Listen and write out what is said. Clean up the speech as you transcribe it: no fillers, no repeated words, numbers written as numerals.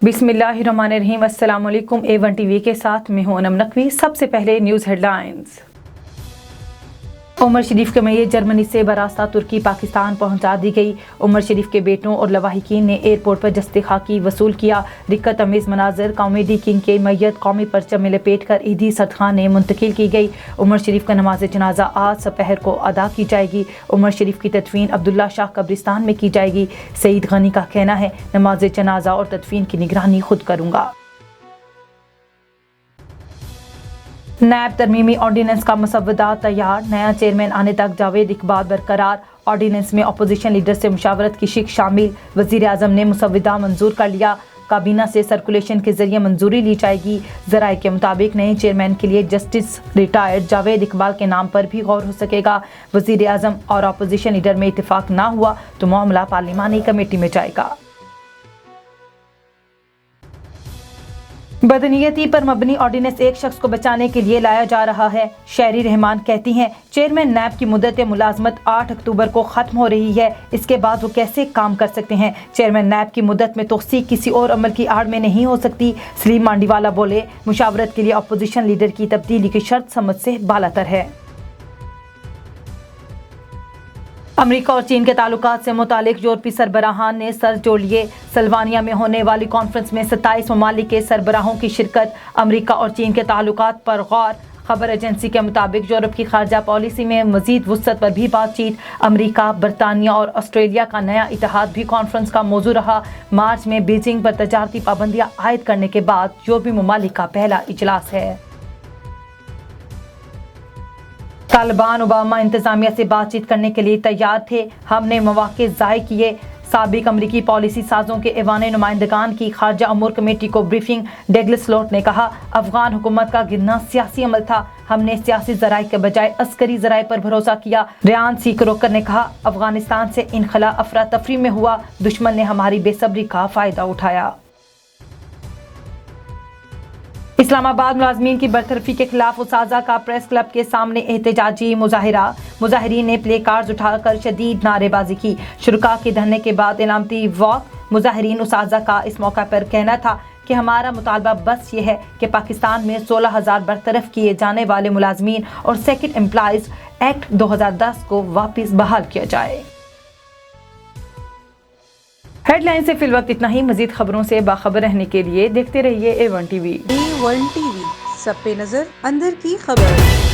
बिस्मिल्लाहिर्रहमानिर्रहीम। अस्सलाम वालेकुम। A1 टीवी के साथ मैं हूं अनम नकवी। सबसे पहले न्यूज़ हेडलाइंस। उमर शरीफ के मैयत जर्मनी से बरास्ता तुर्की पाकिस्तान पहुंचा दी गई। उमर शरीफ के बेटों और लवाहिकीन ने एयरपोर्ट पर जस्ते खाकी वसूल किया। दिक्कत अमीज़ मनाजर। कॉमेडी किंग के मैयत कौमी परचम में लपेट कर ईदी सदखाने मुंतकिल की गई। उमर शरीफ का नमाज जनाजा आज दोपहर को अदा की जाएगी। उमर शरीफ की तदफीन अब्दुल्ला शाह कब्रिस्तान में की जाएगी। सईद गनी का कहना है, नमाज जनाजा और तदफीन की निगरानी खुद करूँगा। नैब तरमीमी ऑर्डिनेंस का मसवदा तैयार। नया चेयरमैन आने तक जावेद इकबाल बरकरार। ऑर्डिनेंस में अपोजिशन लीडर से मुशावरत की शिक शामिल। वज़ीर आज़म ने मसवदा मंजूर कर लिया। काबीना से सर्कुलेशन के जरिए मंजूरी ली जाएगी। ज़राए के मुताबिक नए चेयरमैन के लिए जस्टिस रिटायर्ड जावेद इकबाल के नाम पर भी गौर हो सकेगा। वज़ीर आज़म और अपोजिशन लीडर में इत्तेफाक ना हुआ तो मामला पार्लिमानी कमेटी में जाएगा। बदनीयती पर मबनी ऑर्डिनेंस एक शख्स को बचाने के लिए लाया जा रहा है। शहरी रहमान कहती हैं, चेयरमैन नैब की मुद्दत मुलाजमत 8 अक्टूबर को ख़त्म हो रही है। इसके बाद वो कैसे काम कर सकते हैं? चेयरमैन नैब की मुद्दत में तौसीक किसी और अमल की आड़ में नहीं हो सकती। सलीम मांडीवाला बोले, मुशावरत के लिए अपोजिशन लीडर की तब्दीली की शर्त समझ से बालातर है। अमेरिका और चीन के ताल्लुकात से मुतालिक यूरोपीय सरबराहान ने सर जोड़ लिए। सल्वानिया में होने वाली कॉन्फ्रेंस में 27 ममालिक के सरबराहों की शिरकत। अमेरिका और चीन के ताल्लुकात पर गौर। खबर एजेंसी के मुताबिक यूरोप की खारजा पॉलिसी में मजीद वुसअत पर भी बातचीत। अमेरिका, बरतानिया और ऑस्ट्रेलिया का नया इत्तेहाद भी कॉन्फ्रेंस का मौजू रहा। मार्च में बीजिंग पर तजारती पाबंदियां आयद करने के बाद यूरोपीय ममालिक का पहला इजलास है। तालिबान ओबामा इंतजामिया से बातचीत करने के लिए तैयार थे। हमने मौके ज़ाय किए। साबिक अमरीकी पॉलिसी साजों के ऐवान नुमाइंदगान की खारजा अमूर कमेटी को ब्रीफिंग। डगलस लोट ने कहा, अफगान हुकूमत का गिरना सियासी अमल था। हमने सियासी ज़राए के बजाय अस्करी ज़राए पर भरोसा किया। रियान सी करोकर ने कहा, अफगानिस्तान से इनखला अफरा तफरी में हुआ। दुश्मन ने हमारी बेसब्री का फ़ायदा उठाया। इस्लामाबाद मुलाजमीन की बरतरफी के खिलाफ उसाजा का प्रेस क्लब के सामने एहतजाजी मुजाहिरा। मुजाहिरीन ने प्ले कार्ड्स उठाकर शदीद नारेबाजी की। शुरका के धरने के बाद इलामती वॉक। मुजाहिरीन उसाजा का इस मौका पर कहना था कि हमारा मुतालबा बस ये है कि पाकिस्तान में 16,000 बरतरफ किए जाने वाले मुलाजमीन और सेकेंड एम्प्लॉइज एक्ट 2010 को वापस बहाल किया जाए। हेडलाइन से फिल वक्त इतना ही। मजीद खबरों से बाखबर रहने के लिए देखते रहिए A1 टीवी। A1 टीवी, सब पे नजर, अंदर की खबर।